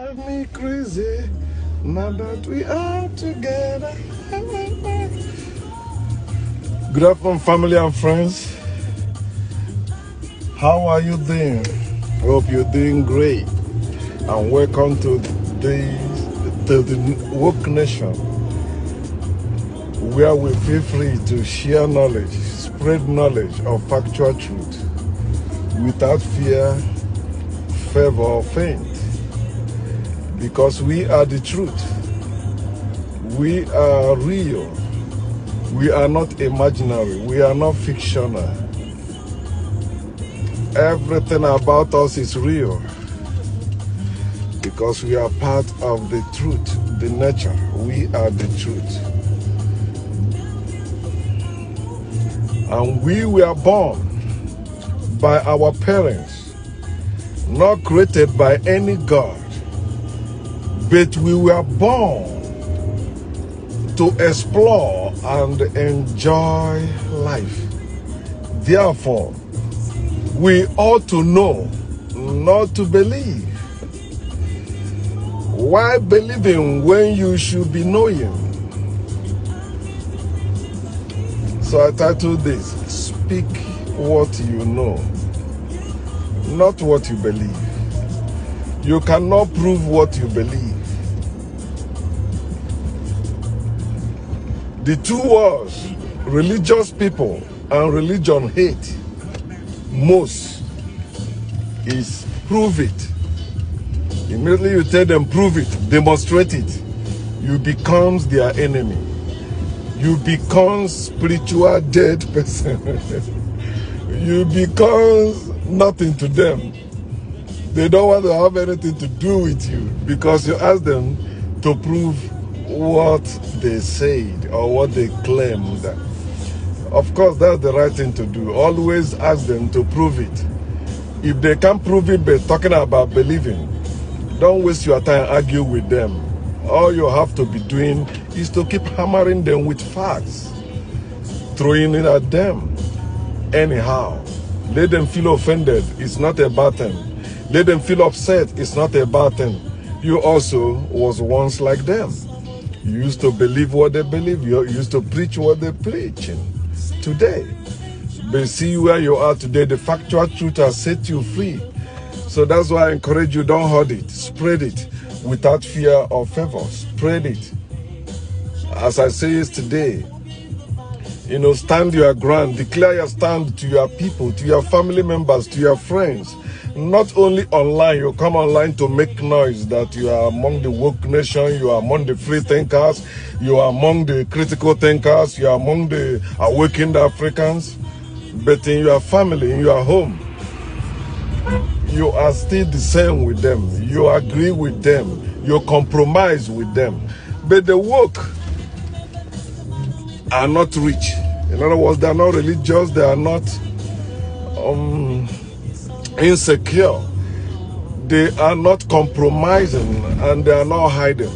drive me crazy now that we are together. Good afternoon, family and friends. How are you doing? Hope you're doing great. And welcome to the Woke Nation, where we feel free to share knowledge, spread knowledge of factual truth without fear, favor, or faint. Because we are the truth. We are real. We are not imaginary. We are not fictional. Everything about us is real. Because we are part of the truth, the nature. We are the truth. And we were born by our parents, not created by any God, but we were born to explore and enjoy life. Therefore, we ought to know, not to believe. Why believing when you should be knowing? So I titled this, Speak What You Know, Not What You Believe. You cannot prove what you believe. The two words, religious people and religion hate most, is prove it. Immediately you tell them prove it, demonstrate it, you become their enemy. You become spiritual dead person. You become nothing to them. They don't want to have anything to do with you because you ask them to prove what they said or what they claimed. Of course, that's the right thing to do. Always ask them to prove it. If they can't prove it by talking about believing, don't waste your time arguing with them. All you have to be doing is to keep hammering them with facts, throwing it at them. Anyhow, let them feel offended. It's not a bad thing. Let them feel upset. It's not a bad thing. You also was once like them. You used to believe what they believe. You used to preach what they preach today. But see where you are today. The factual truth has set you free. So that's why I encourage you, don't hold it. Spread it without fear or favor. Spread it. As I say yesterday, stand your ground. Declare your stand to your people, to your family members, to your friends. Not only online, you come online to make noise that you are among the woke nation, you are among the free thinkers, you are among the critical thinkers, you are among the awakened Africans. But in your family, in your home, you are still the same with them. You agree with them. You compromise with them. But the woke are not rich. In other words, they are not religious. They are not insecure. They are not compromising, and they are not hiding.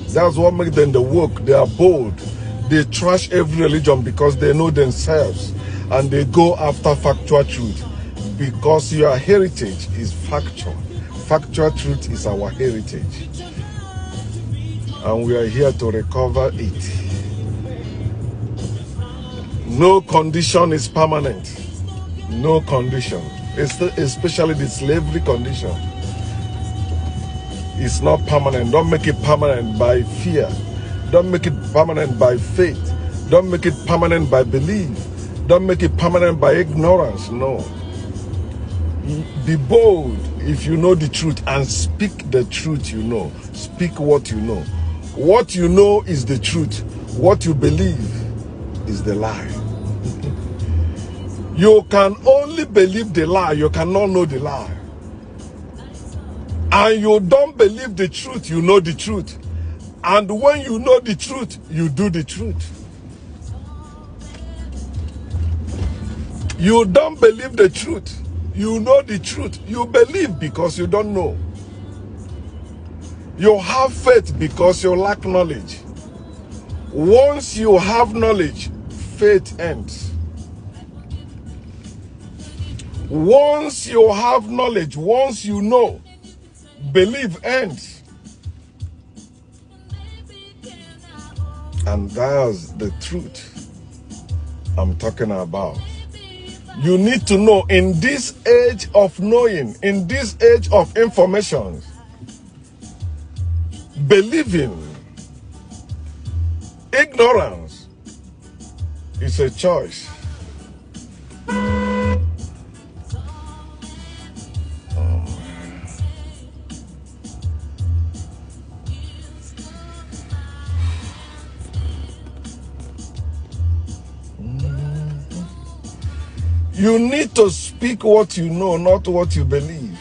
That's what makes them the woke. They are bold. They trash every religion because they know themselves, and they go after factual truth. Because your heritage is factual. Factual truth is our heritage. And we are here to recover it. No condition is permanent. No condition. Especially the slavery condition. It's not permanent. Don't make it permanent by fear. Don't make it permanent by faith. Don't make it permanent by belief. Don't make it permanent by ignorance. No. Be bold if you know the truth and speak the truth you know. Speak what you know. What you know is the truth. What you believe is the lie. You can only believe the lie. You cannot know the lie. And you don't believe the truth. You know the truth. And when you know the truth, you do the truth. You don't believe the truth. You know the truth. You believe because you don't know. You have faith because you lack knowledge. Once you have knowledge, faith ends. Once you have knowledge, once you know, belief ends. And that's the truth I'm talking about. You need to know in this age of knowing, in this age of information, believing, ignorance is a choice. You need to speak what you know, not what you believe.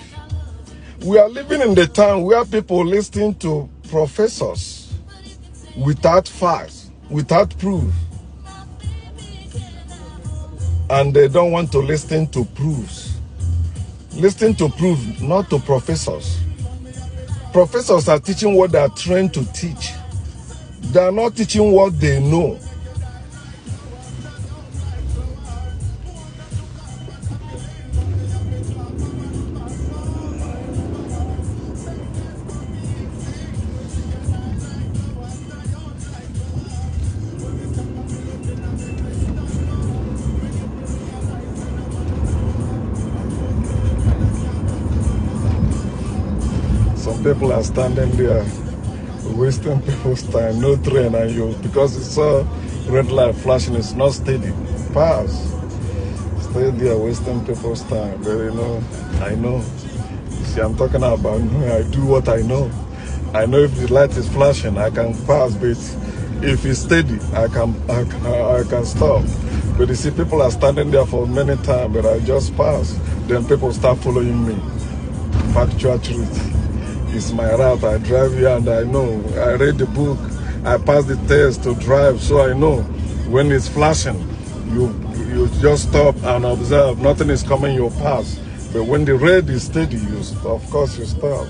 We are living in the time where people listen to professors without facts, without proof. And they don't want to listen to proofs. Listen to proof, not to professors. Professors are teaching what they are trained to teach. They are not teaching what they know. Some people are standing there wasting people's time, no train, and you, because it's a red light flashing, it's not steady. Pass. Stay there wasting people's time. But you know, I know. See, I'm talking about, I do what I know. I know if the light is flashing, I can pass, but if it's steady, I can stop. But you see, people are standing there for many times, but I just pass. Then people start following me. Factual truth. It's my route. I drive here and I know. I read the book. I pass the test to drive, so I know when it's flashing, you just stop and observe. Nothing is coming, you pass. But when the red is steady, of course you stop.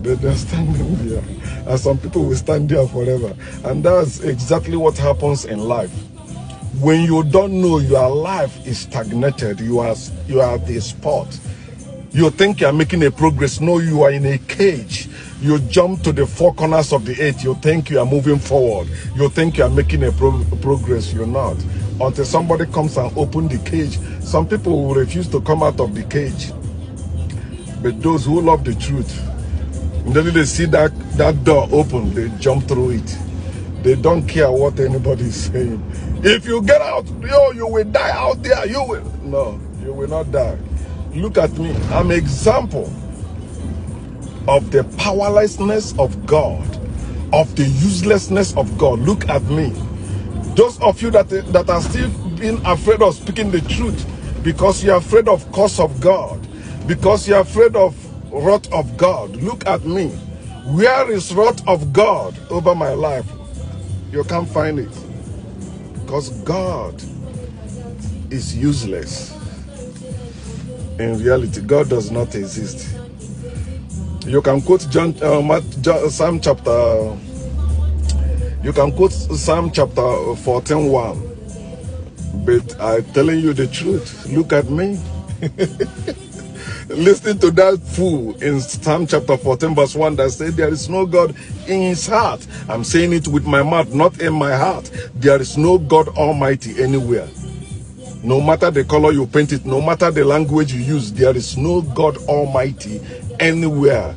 They're standing there. And some people will stand there forever. And that's exactly what happens in life. When you don't know your life is stagnated, you are at a spot. You think you are making a progress. No, you are in a cage. You jump to the four corners of the earth. You think you are moving forward. You think you are making a progress. You're not. Until somebody comes and opens the cage. Some people will refuse to come out of the cage. But those who love the truth, immediately they see that door open, they jump through it. They don't care what anybody is saying. If you get out, you will die out there. You will. No, you will not die. Look at me. I'm an example of the powerlessness of God, of the uselessness of God. Look at me. Those of you that are still being afraid of speaking the truth because you're afraid of curse of God, because you're afraid of wrath of God. Look at me. Where is wrath of God over my life? You can't find it. Because God is useless. In reality, God does not exist. You can quote Psalm chapter. You can quote Psalm chapter 14:1. But I'm telling you the truth. Look at me. Listen to that fool in Psalm chapter 14 verse 1 that said there is no God in his heart. I'm saying it with my mouth, not in my heart. There is no God Almighty anywhere. No matter the color you paint it, no matter the language you use, there is no God Almighty anywhere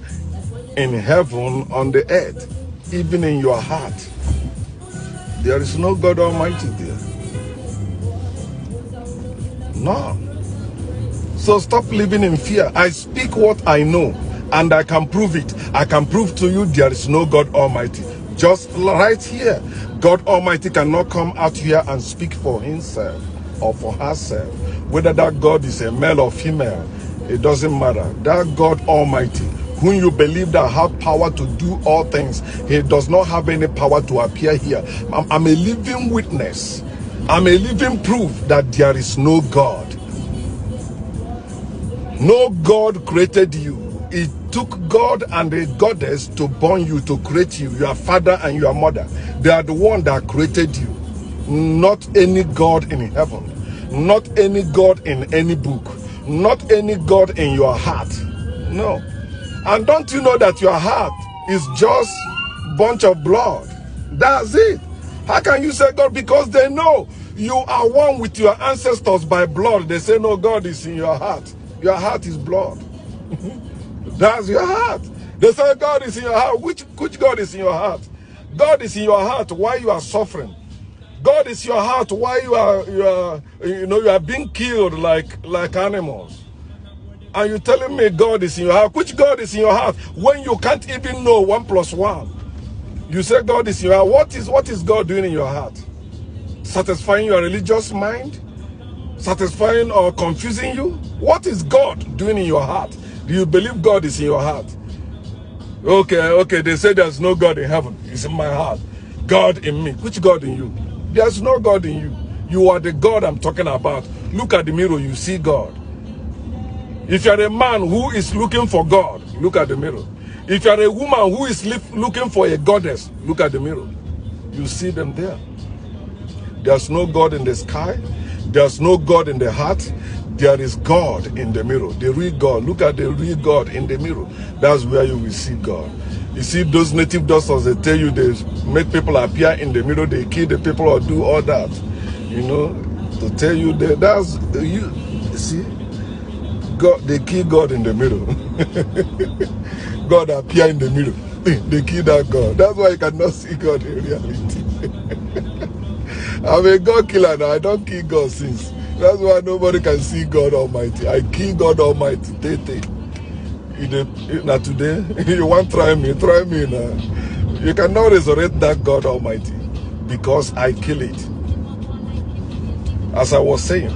in heaven, on the earth, even in your heart. There is no God Almighty there. No. So stop living in fear. I speak what I know and I can prove it. I can prove to you there is no God Almighty. Just right here. God Almighty cannot come out here and speak for himself or for herself. Whether that God is a male or female, it doesn't matter. That God Almighty, whom you believe that have power to do all things, he does not have any power to appear here. I'm a living witness. I'm a living proof that there is no God. No God created you. It took God and a goddess to born you, to create you. Your father and your mother, they are the one that created you. Not any God in heaven. Not any God in any book. Not any God in your heart. No. And don't you know that your heart is just a bunch of blood? That's it. How can you say God? Because they know you are one with your ancestors by blood. They say, no, God is in your heart. Your heart is blood. That's your heart. They say God is in your heart. Which God is in your heart? God is in your heart while you are suffering. God is your heart while you are being killed like animals. And you're telling me God is in your heart. Which God is in your heart when you can't even know 1 + 1? You say God is in your heart. What is God doing in your heart? Satisfying your religious mind? Satisfying or confusing you? What is God doing in your heart? Do you believe God is in your heart? Okay, they say there's no God in heaven. It's in my heart. God in me. Which God in you? There's no God in you. You are the God I'm talking about. Look at the mirror, you see God. If you're a man who is looking for God, look at the mirror. If you're a woman who is looking for a goddess, look at the mirror. You see them there. There's no God in the sky. There's no God in the heart. There is God in the mirror. The real God. Look at the real God in the mirror. That's where you will see God. You see those native doctors, they tell you they make people appear in the mirror, they kill the people or do all that. You know, to tell you that that's you see, God, they kill God in the mirror. God appear in the mirror. They kill that God. That's why you cannot see God in reality. I'm a God killer now. I don't kill God since. That's why nobody can see God Almighty. I kill God Almighty. Now today, you want to try me now. You cannot resurrect that God Almighty because I kill it. As I was saying,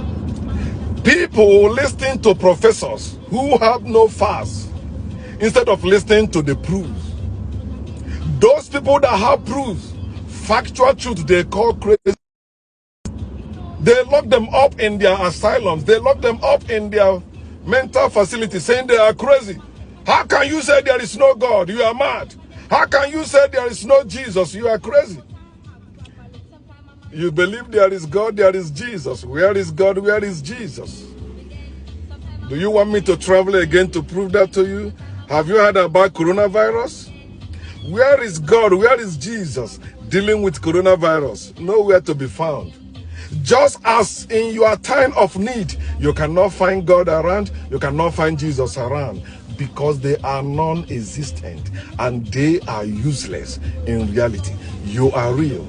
people listening to professors who have no facts instead of listening to the proofs. Those people that have proofs, factual truth, they call crazy. They lock them up in their asylums. They lock them up in their mental facilities, saying they are crazy. How can you say there is no God? You are mad. How can you say there is no Jesus? You are crazy. You believe there is God, there is Jesus. Where is God? Where is Jesus? Do you want me to travel again to prove that to you? Have you heard about coronavirus? Where is God? Where is Jesus dealing with coronavirus? Nowhere to be found. Just as in your time of need, you cannot find God around, you cannot find Jesus around, because they are non-existent and they are useless in reality. You are real.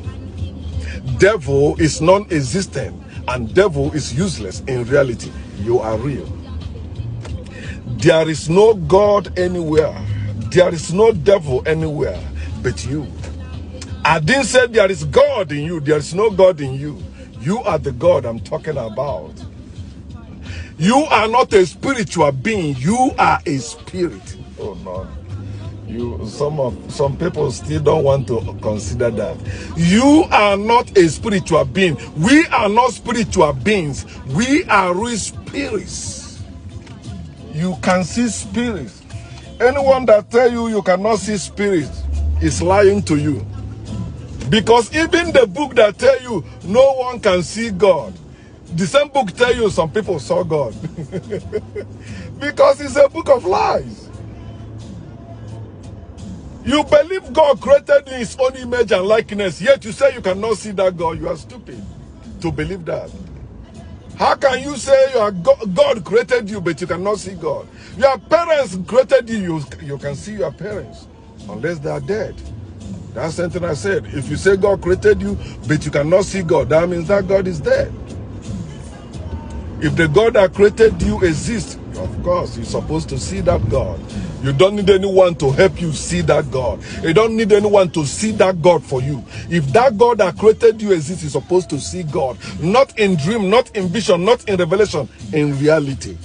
Devil is non-existent and devil is useless in reality. You are real. There is no God anywhere. There is no devil anywhere but you. I didn't say there is God in you. There is no God in you. You are the God I'm talking about. You are not a spiritual being. You are a spirit. Oh no. Some people still don't want to consider that. You are not a spiritual being. We are not spiritual beings. We are real spirits. You can see spirits. Anyone that tell you you cannot see spirits is lying to you. Because even the book that tell you no one can see God, the same book tell you some people saw God. Because it's a book of lies. You believe God created in his own image and likeness, yet you say you cannot see that God. You are stupid to believe that. How can you say God created you, but you cannot see God? Your parents created you, you can see your parents, unless they are dead. That's something I said. If you say God created you, but you cannot see God, that means that God is dead. If the God that created you exists, of course, you're supposed to see that God. You don't need anyone to help you see that God. You don't need anyone to see that God for you. If that God that created you exists, you're supposed to see God. Not in dream, not in vision, not in revelation, in reality.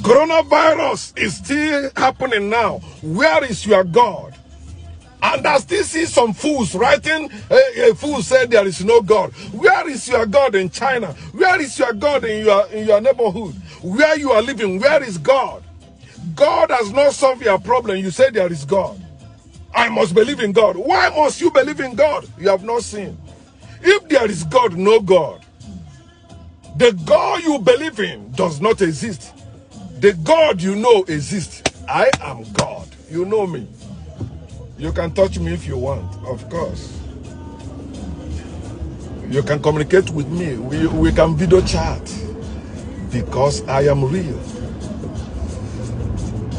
Coronavirus is still happening now. Where is your God? And I still see some fools writing, a fool said there is no God. Where is your God in China? Where is your God in your neighborhood? Where you are living, where is God? God has not solved your problem. You say there is God. I must believe in God. Why must you believe in God? You have not seen. If there is God, no God. The God you believe in does not exist. The God you know exists. I am God. You know me. You can touch me if you want, of course. You can communicate with me. We can video chat because I am real.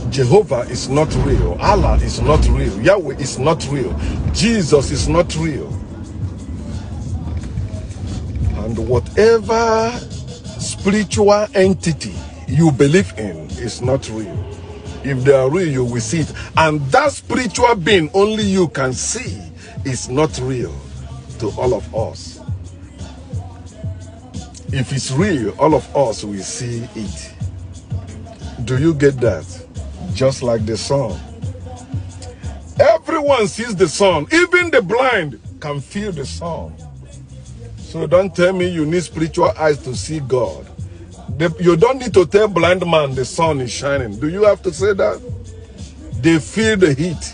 Jehovah is not real. Allah is not real. Yahweh is not real. Jesus is not real. And whatever spiritual entity you believe in is not real. If they are real, you will see it. And that spiritual being only you can see is not real to all of us. If it's real, all of us will see it. Do you get that? Just like the sun. Everyone sees the sun. Even the blind can feel the sun. So don't tell me you need spiritual eyes to see God. You don't need to tell blind man the sun is shining. Do you have to say that? They feel the heat.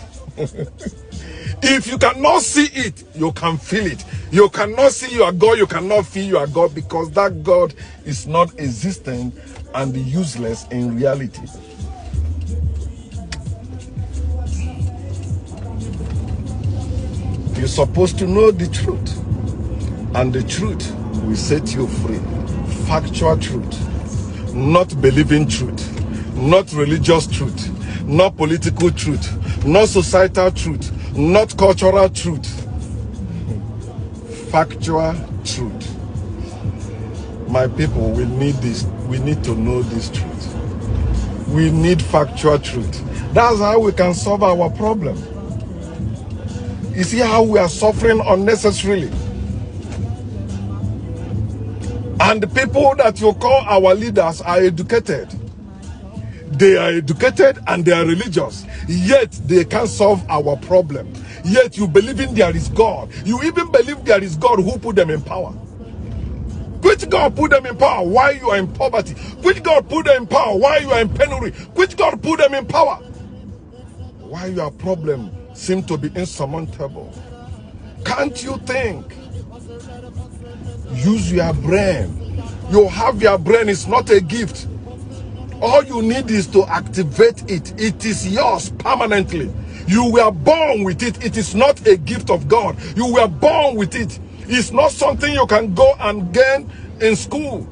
If you cannot see it, you can feel it. You cannot see your God, you cannot feel your God, because that God is not existent and useless in reality. You're supposed to know the truth, and the truth will set you free. Factual truth, not believing truth, not religious truth, not political truth, not societal truth, not cultural truth. Factual truth. My people, we need this. We need to know this truth. We need factual truth. That's how we can solve our problem. You see how we are suffering unnecessarily. And the people that you call our leaders are educated. They are educated and they are religious. Yet they can't solve our problem. Yet you believe in there is God. You even believe there is God who put them in power. Which God put them in power while you are in poverty? Which God put them in power while you are in penury? Which God put them in power while your problem seems to be insurmountable? Can't you think? Use your brain. You have your brain. It's not a gift. All you need is to activate it. It is yours permanently. You were born with it. It is not a gift of God. You were born with it. It's not something you can go and gain in school.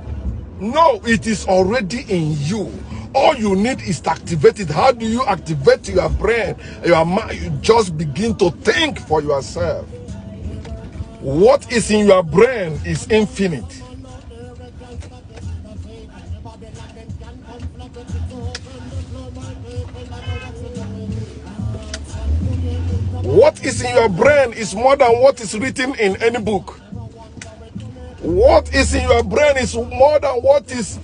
No, it is already in you. All you need is to activate it. How do you activate your brain, your mind? You just begin to think for yourself. What is in your brain is infinite. What is in your brain is more than what is written in any book. What is in your brain is more than what is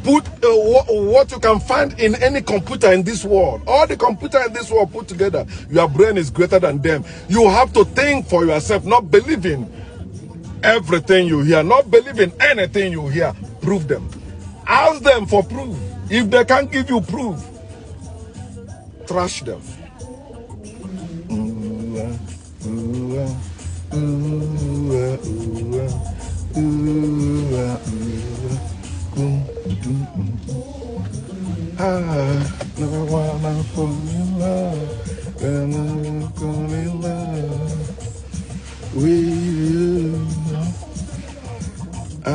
what you can find in any computer in this world. All the computer in this world put together, your brain is greater than them. You have to think for yourself, not believing everything you hear, not believing anything you hear. Prove them. Ask them for proof. If they can't give you proof, trash them. I never wanna fall in love, and I'm gonna in love with you. I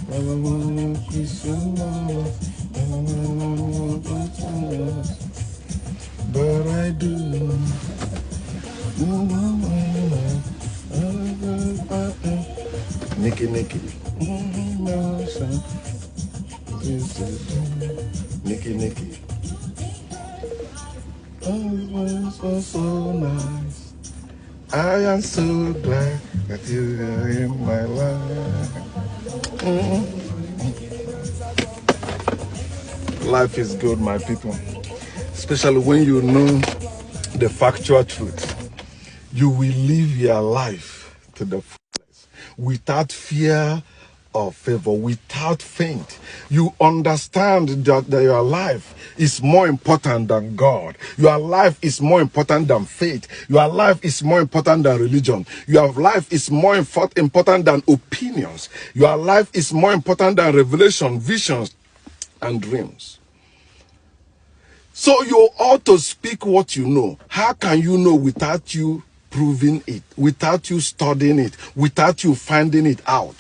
never wanna be so long, but I do. Nikki. Nikki. Oh, so nice. I am so glad that you are in my life. Life is good, my people. Especially when you know the factual truth. You will live your life to the fullest without fear or favor, without faint. You understand that your life is more important than God. Your life is more important than faith. Your life is more important than religion. Your life is more important than opinions. Your life is more important than revelation, visions, and dreams. So you ought to speak what you know. How can you know without you proving it, without you studying it, without you finding it out.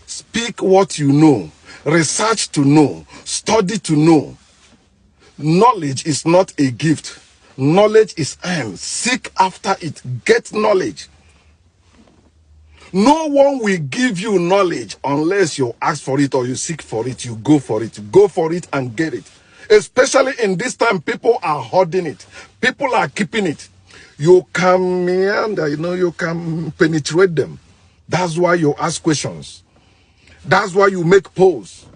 Speak what you know, research to know, study to know. Knowledge is not a gift. Knowledge is earned. Seek after it. Get knowledge. No one will give you knowledge unless you ask for it or you seek for it. You go for it. Go for it and get it. Especially in this time, people are hoarding it. People are keeping it. You can meander, you can penetrate them. That's why you ask questions. That's why you make polls.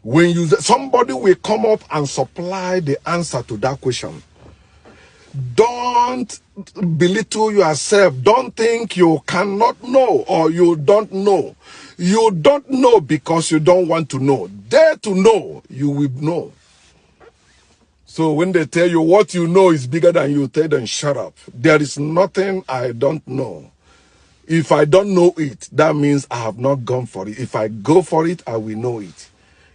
When somebody will come up and supply the answer to that question. Don't belittle yourself. Don't think you cannot know or you don't know. You don't know because you don't want to know. Dare to know, you will know. So when they tell you what you know is bigger than you, tell them, shut up. There is nothing I don't know. If I don't know it, that means I have not gone for it. If I go for it, I will know it.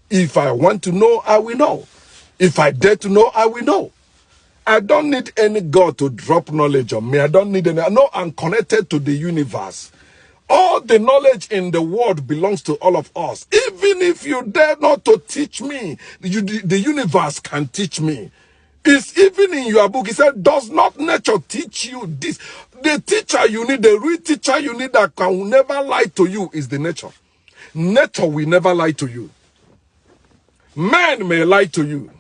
If I want to know, I will know. If I dare to know, I will know. I don't need any God to drop knowledge on me. I don't need any. I know I'm connected to the universe. All the knowledge in the world belongs to all of us. Even if you dare not to teach me, the universe can teach me. It's even in your book. It said, does not nature teach you this? The teacher you need, the real teacher you need that can never lie to you is the nature. Nature will never lie to you. Men may lie to you.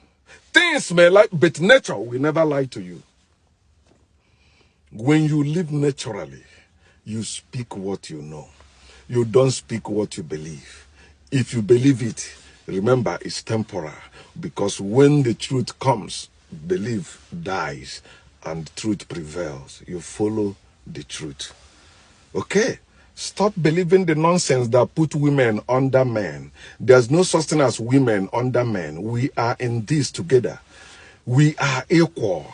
Things may lie, but nature will never lie to you. When you live naturally, you speak what you know. You don't speak what you believe. If you believe it, remember it's temporal. Because when the truth comes, belief dies and truth prevails. You follow the truth. Okay? Stop believing the nonsense that put women under men. There's no such thing as women under men. We are in this together. We are equal.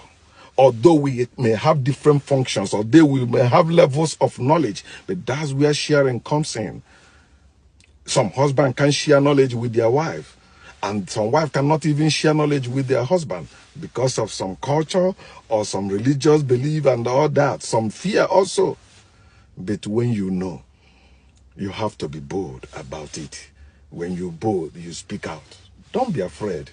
Although we may have different functions, although we may have levels of knowledge, but that's where sharing comes in. Some husband can share knowledge with their wife, and some wife cannot even share knowledge with their husband because of some culture or some religious belief and all that, some fear also. But when you know, you have to be bold about it. When you're bold, you speak out. Don't be afraid.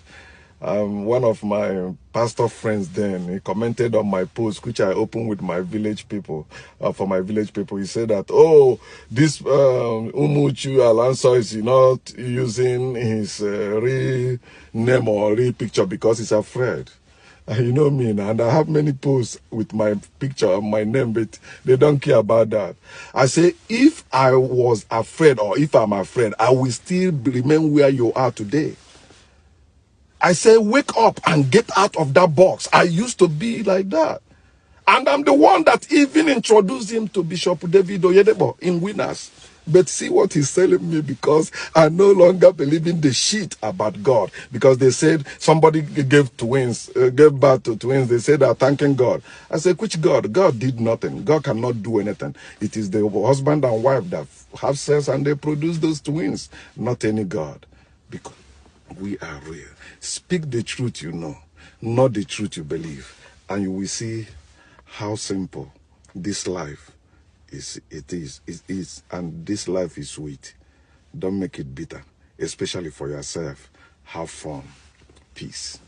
One of my pastor friends then, he commented on my post, which I opened with my village people, for my village people. He said that, oh, this Umuchu Alonso is not using his real name or real picture because he's afraid. You know me, and I have many posts with my picture and my name, but they don't care about that. I say, if I was afraid or if I'm afraid, I will still remain where you are today. I say, wake up and get out of that box. I used to be like that. And I'm the one that even introduced him to Bishop David Oyedepo in Winners. But see what he's telling me, because I no longer believe in the shit about God. Because they said somebody gave birth to twins. They said they're thanking God. I said, which God? God did nothing. God cannot do anything. It is the husband and wife that have sex and they produce those twins, not any God. Because we are real. Speak the truth you know, not the truth you believe. And you will see how simple this life is. It is, and this life is sweet. Don't make it bitter, especially for yourself. Have fun. Peace.